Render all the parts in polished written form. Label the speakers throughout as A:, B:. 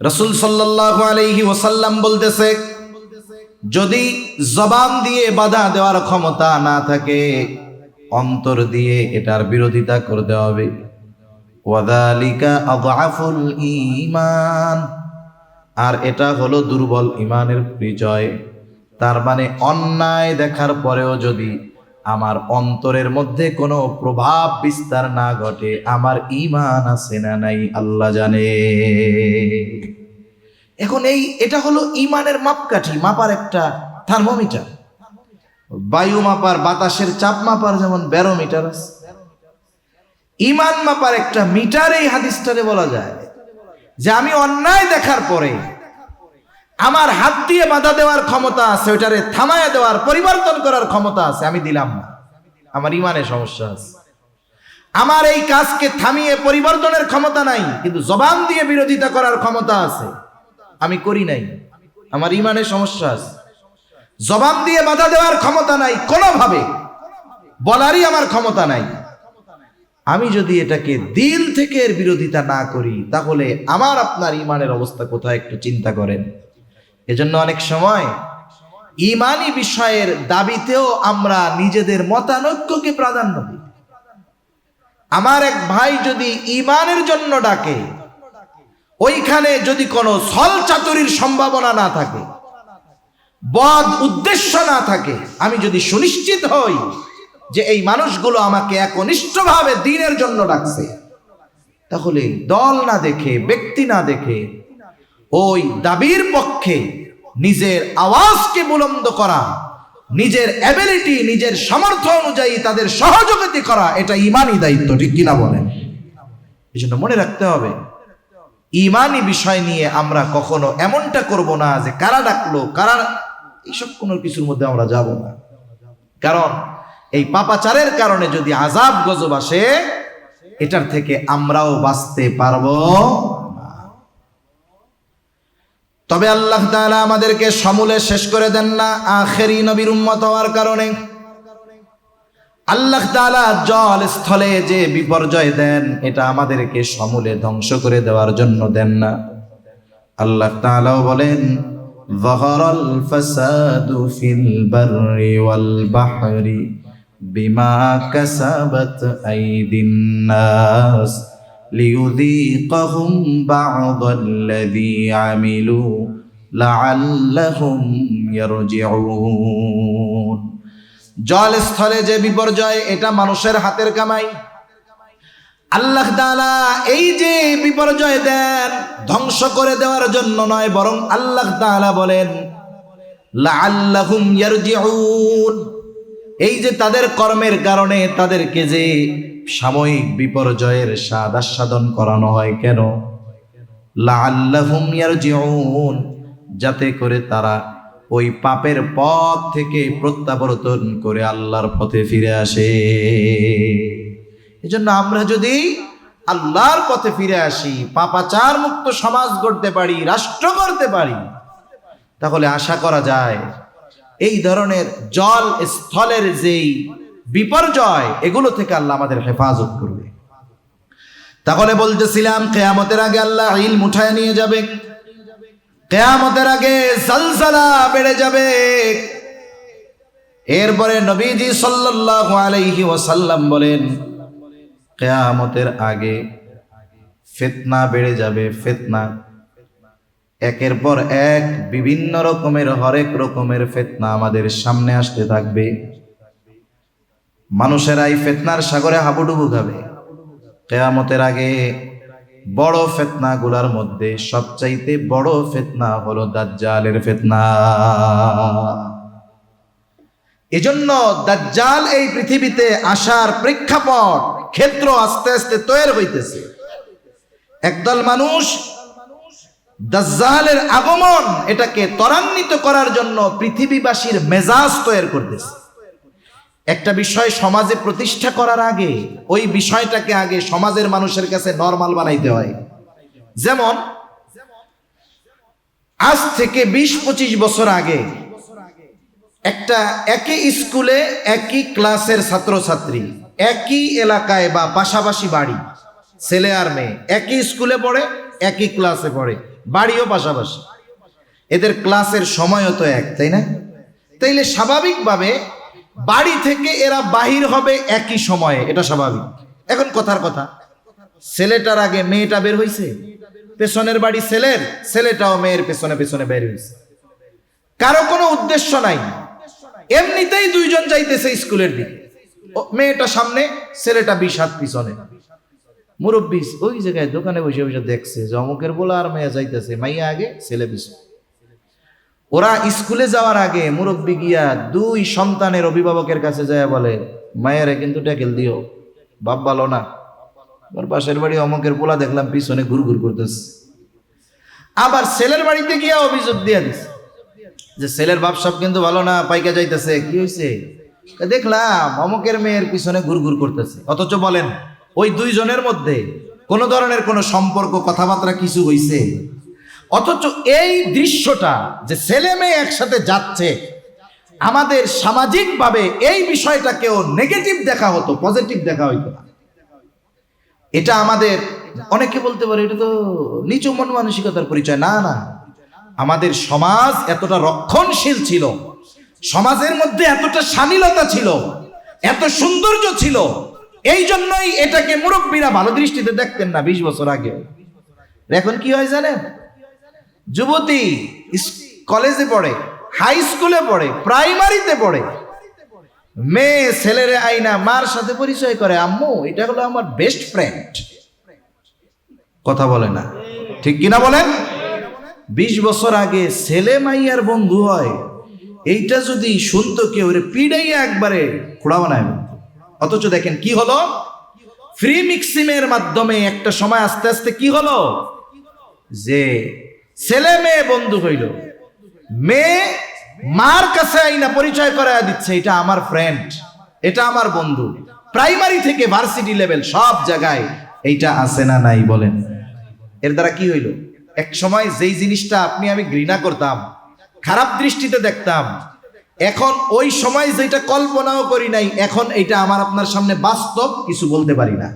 A: রাসূল সাল্লাল্লাহু আলাইহি ওয়াসাল্লাম বলতেছে, যদি জবান দিয়ে বাধা দেওয়ার ক্ষমতা না থাকে, অন্তর দিয়ে এটার বিরোধিতা করতে হবে। ওয়াযালিকা আযআফুল ঈমান, আর এটা হলো দুর্বল ঈমানের পরিচয়। তার মানে অন্যায় দেখার পরেও যদি আমার অন্তরের মধ্যে কোনো প্রভাব বিস্তার না ঘটে, আমার ঈমান আছে না নাই আল্লাহ জানে। এখন এটা হলো ঈমানের মাপকাঠি, মাপার একটা থার্মোমিটার। বায়ু মাপার, বাতাসের চাপ মাপার যেমন ব্যারোমিটার আছে, ঈমান মাপার একটা মিটার এই হাদিসটারে বলা যায়। যে আমি অন্যায় দেখার পরে আমার হাত দিয়ে বাধা দেওয়ার ক্ষমতা আছে, ওইটারে থামায়া দেওয়ার, পরিবর্তন করার ক্ষমতা আছে, আমি দিলাম না, আমার ঈমানে সমস্যা আছে। আমার এই কাজকে থামিয়ে পরিবর্তনের ক্ষমতা নাই, কিন্তু জবান দিয়ে বিরোধিতা করার ক্ষমতা আছে, আমি করি নাই, আমার ঈমানে সমস্যা আছে। জবান দিয়ে বাধা দেওয়ার ক্ষমতা নাই, কোনোভাবে বলারই আমার ক্ষমতা নাই। আমি যদি এটাকে দিল থেকে এর বিরোধিতা না করি, তাহলে আমার আপনার ঈমানের অবস্থা কোথায় একটু চিন্তা করেন। এজন্য অনেক সময় ঈমানি বিষয়ের দাবিতেও আমরা নিজেদের মতানৈক্যকে প্রাধান্য দিই। আমার এক ভাই যদি ঈমানের জন্য ডাকে, ওইখানে যদি কোনো ছল চাতুরির সম্ভাবনা না থাকে, বদ উদ্দেশ্য না থাকে, আমি যদি সুনিশ্চিত হই যে এই মানুষগুলো আমাকে একনিষ্ঠভাবে দ্বীনের জন্য ডাকছে, তাহলে দল না দেখে, ব্যক্তি না দেখে, ওই দাবির পক্ষে নিজের আওয়াজকে বুলন্দ করা, নিজের অ্যাবিলিটি, নিজের সামর্থ্য অনুযায়ী তাদের সহযোগিতা করা, এটা ঈমানি দায়িত্ব, ঠিক কিনা বলেন? এই জন্য মনে রাখতে হবে, ঈমানি বিষয় নিয়ে আমরা কখনো এমনটা করব না যে কারা ডাকলো, কারা, এইসব কোনো কিছুর মধ্যে আমরা যাব না। কারণ এই পাপাচারের কারণে যদি আযাব গজব আসে, এটার থেকে আমরাও বাঁচতে পারবো না। তবে আল্লাহ তাআলা আমাদেরকে সমূলে শেষ করে দেন না আখেরি নবীর উম্মত হওয়ার কারণে। আল্লাহ তাআলা জল স্থলে যে বিপর্যয় দেন, এটা আমাদেরকে সমূলে ধ্বংস করে দেওয়ার জন্য দেন না। আল্লাহ তাআলাও বলেন, যাহারাল ফাসাদু ফিল বাররি ওয়াল বাহরি বিমা কাসাবাত আইদিন নাস লিয়ুযীকাহুম বা'দাল্লাযী আমিলু লাআল্লাহুম ইয়ারজিউন। জল স্থলে যে বিপর্যয়, এটা মানুষের হাতের কামাই। আল্লাহ তাআলা এই যে বিপর্যয় দেন, ধ্বংস করে দেওয়ার জন্য নয়, বরং আল্লাহ তাআলা বলেন লাআল্লাহুম ইয়ারজিউন। এই যে তাদের কর্মের কারণে তাদেরকে যে সাময়িক বিপর্যয়ের স্বাদ আস্বাদন করানো হয়, কেন? লাআল্লাহুম ইয়ারজিউন, যাতে করে তারা ওই পাপের পথ থেকে প্রত্যাবর্তন করে আল্লাহর পথে ফিরে আসে। এজন্য আমরা যদি আল্লাহর পথে ফিরে আসি, পাপাচার মুক্ত সমাজ গড়তে পারি, রাষ্ট্র গড়তে পারি, তাহলে আশা করা যায় এই ধরনের জল স্থলের যেই বিপর্যয়, এগুলো থেকে আল্লাহ আমাদের হেফাজত করবে। তাহলে বলতেছিলাম, কিয়ামতের আগে আল্লাহ ইলম উঠায় নিয়ে যাবে, কিয়ামতের আগে জলজলা বেড়ে যাবে। এরপরে নবীজি সাল্লাল্লাহু আলাইহি ওয়াসাল্লাম বলেন, কিয়ামতের আগে ফিতনা বেড়ে যাবে। ফিতনা একের পর এক, বিভিন্ন রকমের, হরেক রকমের ফিতনা আমাদের সামনে আসতে থাকবে। মানুষেরা এই ফিতনার সাগরে হাবুডুবু খাবে। কিয়ামতের আগে বড় ফিতনা গুলার মধ্যে সবচাইতে বড় ফিতনা হলো দাজ্জালের ফিতনা। এজন্য দাজ্জাল এই পৃথিবীতে আসার প্রেক্ষাপট, ক্ষেত্র আস্তে আস্তে তৈরি হইতেছে। একদল মানুষ দাজ্জালের আগমন, এটাকে ত্বরান্বিত করার জন্য পৃথিবীবাসীর মেজাজ তৈরি করতেছে। একটা বিষয় সমাজে প্রতিষ্ঠা করার আগে ওই বিষয়টাকে আগে সমাজের মানুষের কাছে নরমাল বানাইতে হয়। যেমন আজ থেকে 20-25 বছর আগে একটা একই স্কুলে একই ক্লাসের ছাত্রছাত্রী, একই এলাকায় বা পাশাপাশি বাড়ি, ছেলে আর মেয়ে, একই স্কুলে পড়ে, একই ক্লাসে পড়ে, বাড়িও পাশাপাশি, এদের ক্লাসের সময়ও তো এক, তাই না? তাইলে স্বাভাবিকভাবে বাড়ি থেকে এরা বাহির হবে একই সময়ে, এটা স্বাভাবিক। এখন কথার কথা, ছেলেটার আগে মেয়েটা বের হইছে, পেছনের বাড়ি ছেলের, ছেলেটাও মেয়ের পেছনে পেছনে বের হইছে, কারো কোনো উদ্দেশ্য নাই, এমনিতেই দুইজন যাইতেছে স্কুলের দিকে, মেয়েটা সামনে, ছেলেটা 20 হাত পিছনে। মুরব্বী ওই জায়গায় দোকানে বসে বসে দেখছে যে অমুকের বলা আর মেয়ে যাইতেছে, মাইয়া আগে ছেলে পিছনে। ওরা স্কুলে যাওয়ার আগে মুরব্বী গিয়া 2 সন্তানের অভিভাবকের কাছে যায় বলে, মায়েরে কিন্তু ট্যাকেল দিও, বাপ ভালো না, ওর পাশের বাড়ি অমুকের পোলা দেখলাম পিছনে ঘুরঘুর করতেছে। আবার ছেলের বাড়িতে গিয়া অভিযোগ দিয়ে দিছে যে ছেলের বাপ সব কিন্তু ভালো না, পাইকা যাইতেছে। কি হয়েছে? দেখলাম অমুকের মেয়ের পিছনে ঘুরঘুর করতেছে। অথচ বলেন ওই 2 জনের মধ্যে কোনো ধরনের কোনো সম্পর্ক, কথাবার্তা কিছু হইছে? অথচ এই দৃশ্যটা যে ছেলে মেয়ে একসাথে যাচ্ছে, আমাদের সামাজিকভাবে এই বিষয়টাকেও নেগেটিভ দেখা হতো, পজিটিভ দেখা হইতো না। এটা আমাদের, অনেকে বলতে পারে এটা তো নিচু মন মানসিকতার পরিচয়। না না, আমাদের সমাজ এতটা রক্ষণশীল ছিল, সমাজের মধ্যে এতটা শালীনতা ছিল, এত সৌন্দর্য ছিল, এই জন্যই এটাকে মুরব্বীরা ভালো দৃষ্টিতে দেখতেন না 20 বছর আগে। এখন কি হয় জানেন? যুবতী কলেজে পড়ে, হাই স্কুলে পড়ে, প্রাইমারিতে পড়ে, মেয়ে ছেলেরে আইনা মার সাথে পরিচয় করে, আম্মু এটা হলো আমার বেস্ট ফ্রেন্ড। কথা বলে না, ঠিক কিনা বলেন? 20 বছর আগে ছেলে মাইয়ার বন্ধু হয়, এইটা যদি শুনতো কেউ, পিড়াইয়া একবারে খোড়া বানায়। অথচ দেখেন কি হলো, ফ্রি মিক্সিংয়ের মাধ্যমে একটা সময় আস্তে আস্তে কি হলো, যে ছেলে মেয়ে বন্ধু হইল, মেয়ে মার কাছে আইনা পরিচয় করায় দিচ্ছে, এটা আমার ফ্রেন্ড, এটা আমার বন্ধু। প্রাইমারি থেকে ভার্সিটি লেভেল সব জায়গায় এইটা আছে না নাই বলেন? এর দ্বারা কি হইল, এক সময় যেই জিনিসটা আপনি আমি ঘৃণা করতাম, খারাপ দৃষ্টিতে দেখতাম, এখন ওই সময় যেটা কল্পনাও করি নাই, এখন এটা আমার আপনার সামনে বাস্তব, কিছু বলতে পারি না,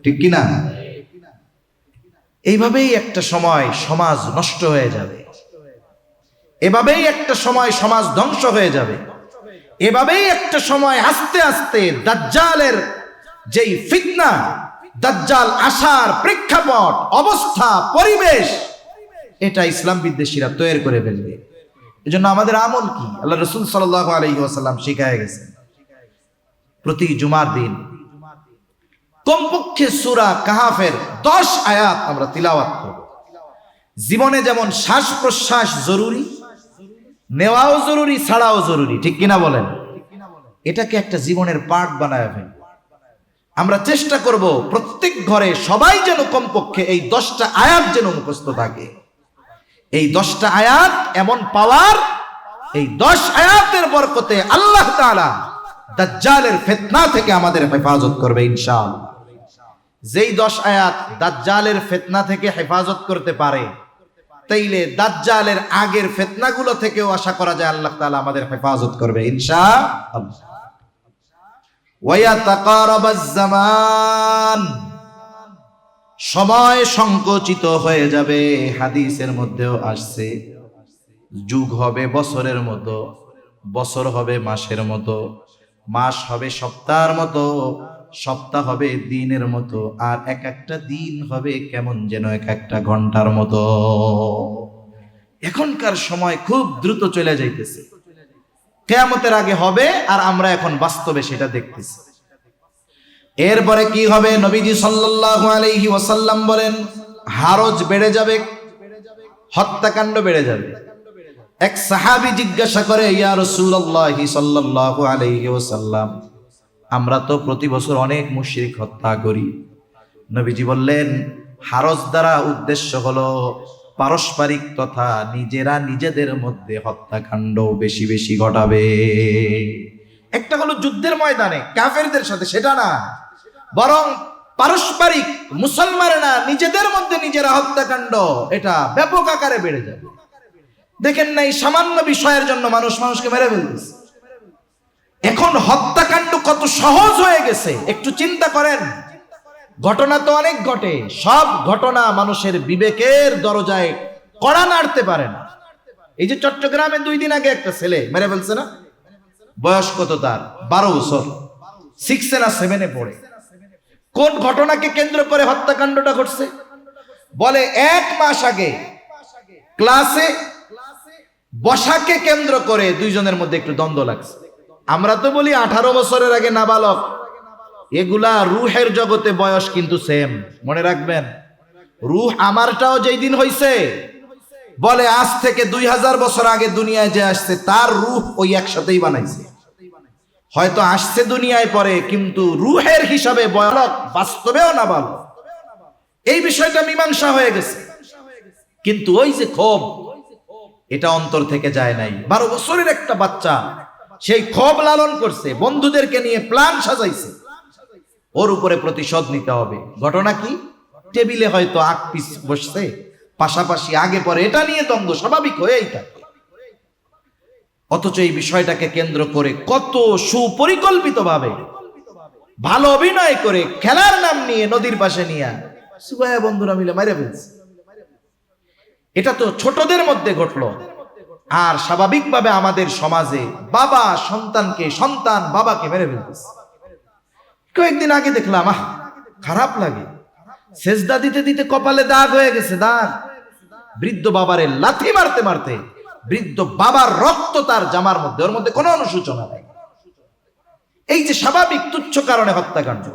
A: ঠিক কিনা? এইভাবেই একটা সময় সমাজ নষ্ট হয়ে যাবে, এভাবেই একটা সময় সমাজ ধ্বংস হয়ে যাবে, এভাবেই একটা সময় আস্তে আস্তে দাজ্জালের যেই ফিতনা, দাজ্জাল আসার প্রেক্ষাপট, অবস্থা, পরিবেশ, এটা ইসলাম বিদ্বেষীরা তৈরি করে ফেলবে। এজন্য আমাদের আমল কি? আল্লাহ রাসূল সাল্লাল্লাহু আলাইহি ওয়াসাল্লাম শিখায় গেছেন, প্রতি জুমার দিন কমপক্ষে সূরা কাহাফের 10 আয়াত আমরা তিলাওয়াত করব। জীবনে যেমন শ্বাস প্রশ্বাস জরুরি, নেওয়াও জরুরি, ছাড়াও জরুরি, ঠিক কিনা বলেন? এটাকে একটা জীবনের পার্ট বানায় ফেলব। আমরা চেষ্টা করব প্রত্যেক ঘরে সবাই যেন কমপক্ষে এই 10টা আয়াত যেন মুখস্থ থাকে। এই 10টা আয়াত এমন পাওয়ার, এই 10 আয়াতের বরকতে আল্লাহ তাআলা দাজ্জালের ফিতনা থেকে আমাদের হেফাজত করবে ইনশাআল্লাহ। যেই 10 আয়াত দাজ্জালের ফিতনা থেকে হেফাজত করতে পারে, তাইলে দাজ্জালের আগের ফিতনাগুলো থেকেও আশা করা যায় আল্লাহ তাআলা আমাদের হেফাজত করবে ইনশাআল্লাহ। ওয়া তাকারাবাজ জামান, সময় সংকুচিত হয়ে যাবে। হাদিসের মধ্যেও আসছে, যুগ হবে বছরের মতো, বছর হবে মাসের মতো, মাস হবে সপ্তাহের মতো, সপ্তাহ হবে দিনের মতো, আর এক একটা দিন হবে কেমন যেন এক একটা ঘন্টার মতো। এখনকার সময় খুব দ্রুত চলে যাইতেছে, কিয়ামতের আগে হবে, আর আমরা এখন বাস্তবে সেটা দেখতেছি। এরপরে কি হবে? নবীজি সাল্লাল্লাহু আলাইহি ওয়াসাল্লাম বলেন, হারজ বেড়ে যাবে, হত্যাকাণ্ড বেড়ে যাবে। এক সাহাবী জিজ্ঞাসা করে, ইয়া রাসূলুল্লাহ সাল্লাল্লাহু আলাইহি ওয়াসাল্লাম, আমরা তো প্রতি বছর অনেক মুশরিক হত্যা করি। নবীজি বললেন, হারজ দ্বারা উদ্দেশ্য হলো পারস্পরিক তথা নিজেরা নিজেদের মধ্যে হত্যাকাণ্ড বেশি বেশি ঘটাবে। একটা হলো যুদ্ধের ময়দানে কাফেরদের সাথে, সেটা না, বরং পারস্পরিক মুসলমানেরা নিজেদের মধ্যে নিজেরা হত্যাকাণ্ড, এটা ব্যাপক আকারে বেড়ে যাবে। দেখেন নাই সামান্য বিষয়ের জন্য মানুষ মানুষকে মেরে ফেলতেছে। এখন হত্যাকাণ্ড কত সহজ হয়ে গেছে, একটু চিন্তা করেন। ঘটনা তো অনেক ঘটে, সব ঘটনা মানুষের বিবেকের দরজায় কড়া নাড়তে পারে না। এই যে চট্টগ্রামে 2 দিন আগে একটা ছেলে মেরে ফেলছে না, বয়স কত তার, 12 বছর, 6 না 7 পড়ে। কোন ঘটনাকে কেন্দ্র করে হত্যাকাণ্ডটা ঘটছে? বলে 1 মাস আগে ক্লাসে বসাকে কেন্দ্র করে 2 জনের মধ্যে একটু দ্বন্দ্ব লাগছে। আমরা তো বলি 18 বছরের আগে নাবালক, এগুলা রুহের জগতে বয়স কিন্তু সেম, মনে রাখবেন। রুহ আমারটাও যেই দিন হইছে, বলে আজ থেকে 2000 বছর আগে দুনিয়ায় যে আসছে তার রুহ ওই একসাথেই বানাইছে। হয়তো আসছে দুনিয়ায় পরে, কিন্তু রুহের হিসাবে বয়স বাস্তবেও নাবালক। এই বিষয়টা মীমাংসা হয়ে গেছে, কিন্তু ওই যে ক্ষোভ, এটা অন্তর থেকে যায় নাই। 12 বছরের একটা বাচ্চা সেই ক্ষোভ লালন করছে, বন্ধুদেরকে নিয়ে প্ল্যান সাজাইছে, ওর উপরে প্রতিশোধ নিতে হবে। ঘটনা কি? টেবিলে হয়তো আগ পিস বসছে, পাশাপাশি আগে পরে এটা নিয়ে দ্বন্দ্ব স্বাভাবিক হয়েই থাকে। অথচ এই বিষয়টাকে কেন্দ্র করে কত সুপরিকল্পিত ভাবে ভালো অভিনয় করে খেলার নাম নিয়ে নদীর পাশে নিয়ে সুবাইয়া বন্ধুরা মিলে মাইরে ফেলছে। এটা তো ছোটদের মধ্যে ঘটলো। আর স্বাভাবিকভাবে আমাদের সমাজে বাবা সন্তানকে, সন্তান বাবাকে মেরে ফেলতেছে। কয়েকদিন আগে দেখলাম, খারাপ লাগে, সেজদা দিতে দিতে কপালে দাগ হয়ে গেছে, দাগ। বৃদ্ধ বাবারে লাথি মারতে মারতে বৃদ্ধ বাবার রক্ত তার জামার মধ্যে, ওর মধ্যে কোনো অনুশোচনা নাই। এই যে স্বাভাবিক তুচ্ছ কারণে হত্যাকাণ্ড,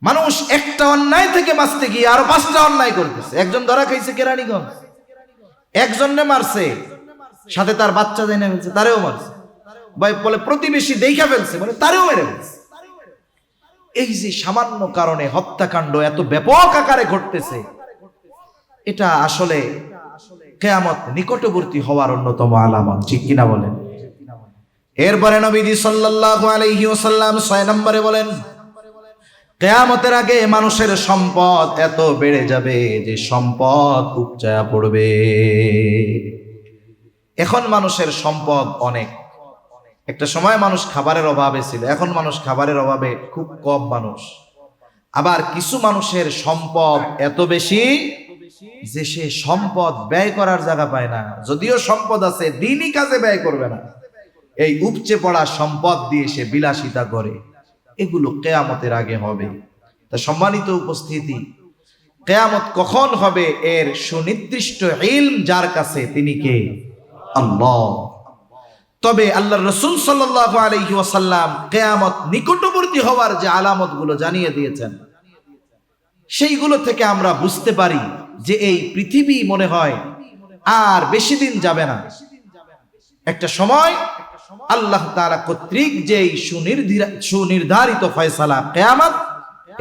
A: মানুষ একটা অন্যায় থেকে বাঁচতে গিয়ে আরো 5টা অন্যায় করতেছে। একজন ধরা খাইছে কেরানীগঞ্জ, একজনে মারছে, সাথে তার বাচ্চা জেনে ফেলছে, তারেও মারছে। ভাই বলে প্রতিবেশী দেখা ফেলছে, বলে তারেও মেরে ফেলছে। এই যে সামান্য কারণে হত্যাকাণ্ড এত ব্যাপক আকারে ঘটতেছে, এটা আসলে কিয়ামত নিকটবর্তী হওয়ার অন্যতম আলামত, ঠিক কিনা বলেন? এরপরে নবীজি সাল্লাল্লাহু আলাইহি ওয়াসাল্লাম 6 নম্বরে বলেন, কিয়ামতের আগে মানুষের সম্পদ এত বেড়ে যাবে যে সম্পদ উপচায়া পড়বে। এখন মানুষের সম্পদ অনেক। একটা সময় মানুষ খাবারের অভাবে ছিল, এখন মানুষ খাবারের অভাবে খুব কম মানুষ। আবার কিছু মানুষের সম্পদ এত বেশি যে সে সম্পদ ব্যয় করার জায়গা পায় না। যদিও সম্পদ আছে, দিনই কাজে ব্যয় করবে না। এই উপচে পড়া সম্পদ দিয়ে সে বিলাসিতা করে। এগুলো কিয়ামতের আগে হবে। তা সম্মানিত উপস্থিতি, কিয়ামত কখন হবে এর সুনির্দিষ্ট ইলম যার কাছে, তিনি কে? আল্লাহ। তবে আল্লাহর রাসূল সাল্লাল্লাহু আলাইহি ওয়াসাল্লাম কিয়ামত নিকটবর্তী হওয়ার যে আলামতগুলো জানিয়ে দিয়েছেন, সেইগুলো থেকে আমরা বুঝতে পারি যে এই পৃথিবী মনে হয় আর বেশি দিন যাবে না। একটা সময় আল্লাহ তাআলা কর্তৃক যে সুনির্ধারিত ফয়সালা কিয়ামত,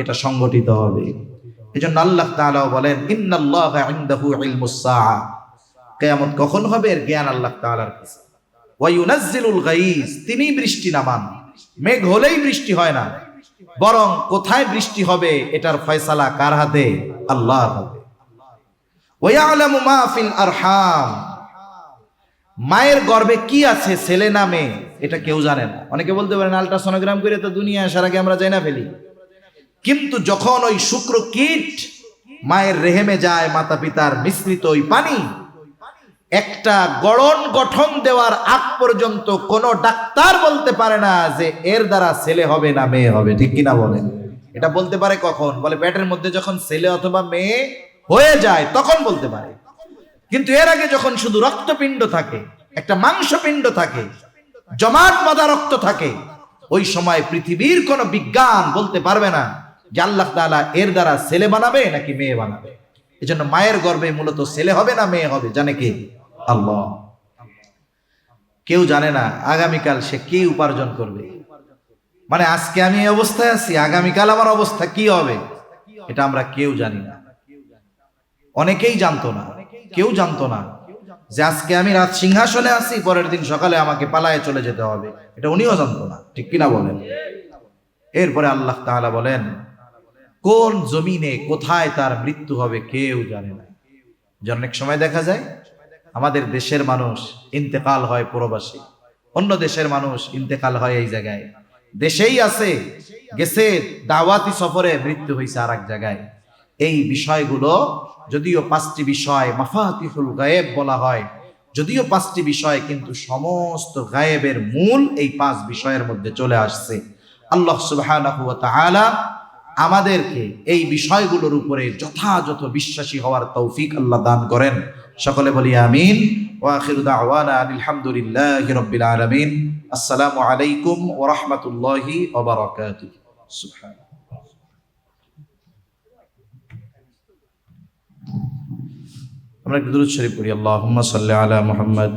A: এটা সংগঠিত হবে। এজন্য আল্লাহ তাআলা বলেন, ইন্নাল্লাহা ইনদাহু ইলমুস সাআ, কিয়ামত কখন হবে এর জ্ঞান আল্লাহ তাআলার কাছে। ওয়া ইউনাজ্জিলুল গায়স, তিনি বৃষ্টি নামান। মেঘ হলেই বৃষ্টি হয় না, বরং কোথায় বৃষ্টি হবে এটার ফয়সালা কার হাতে? আল্লাহর হাতে। ওয়া ইয়ালামু মা ফিল আরহাম, মায়ের গর্ভে কি আছে, ছেলে না মেয়ে, এটা কেউ জানে না। অনেকে বলতে পারেন আল্ট্রাসোনোগ্রাম করে তো দুনিয়া আসার আগে আমরা জানা ফেলি। কিন্তু যখন ওই শুক্র কীট মায়ের রেহেমে যায়, মাতা পিতার মিশ্রিত ওই পানি, একটা গড়ন গঠন দেওয়ার আগ পর্যন্ত কোনো ডাক্তার বলতে পারে না যে এর দ্বারা ছেলে হবে না মেয়ে হবে, ঠিক কিনা বলেন? এটা বলতে পারে কখন? বলে পেটের মধ্যে যখন ছেলে অথবা মেয়ে হয়ে যায় তখন বলতে পারে। কিন্তু এর আগে যখন শুধু রক্তপিণ্ড থাকে, একটা মাংসপিণ্ড থাকে, জমাট বাঁধা রক্ত থাকে, ওই সময় পৃথিবীর কোনো বিজ্ঞান বলতে পারবে না যে আল্লাহ তাআলা এর দ্বারা ছেলে বানাবে নাকি মেয়ে বানাবে। এজন্য মায়ের গর্ভে মূলত ছেলে হবে না মেয়ে হবে জানে কে? আল্লাহ। কেউ জানে না আগামীকাল সে কি উপার্জন করবে। মানে আজকে আমি এই অবস্থায় আছি, আগামীকাল আমার অবস্থা কি হবে এটা আমরা কেউ জানি না। অনেকেই জানতো না, কেউ জানতো না যে আজকে আমি রাত সিংহাসনে আছি, পরের দিন সকালে আমাকে পালায়ে চলে যেতে হবে, এটা উনিও জানতো না, ঠিক কিনা বলেন? এরপরে আল্লাহ তাআলা বলেন, কোন জমিনে কোথায় তার মৃত্যু হবে কেউ জানে না। যে অনেক সময় দেখা যায় আমাদের দেশের মানুষ ইন্তেকাল হয় প্রবাসী, অন্য দেশের মানুষ ইন্তেকাল হয় এই জায়গায়, দেশেই আছে গেছে দাওয়াতি সফরে, মৃত্যু হয়েছে আর এক জায়গায়। এই বিষয়গুলো, যদিও 5টি বিষয় মাফাতিহুল গায়েব বলা হয়, যদিও 5টি বিষয়, কিন্তু সমস্ত গায়েবের মূল এই 5 বিষয়ের মধ্যে চলে আসছে। আল্লাহ সুবহানাহু ওয়া তাআলা আমাদেরকে এই বিষয়গুলোর উপরে যথাযথ বিশ্বাসী হওয়ার তৌফিক আল্লাহ দান করেন। সকলে বলি আমিন। ওয়া আখিরু দাওয়ানা আলহামদুলিল্লাহি রাব্বিল আলামিন। আসসালামু আলাইকুম ওয়া রাহমাতুল্লাহি ওয়া বারাকাতুহু। সুবহানাল্লাহ। আমরা একটু দুরূদ শরীফ পড়ি। আল্লাহুম্মা সাল্লি আলা মুহাম্মদ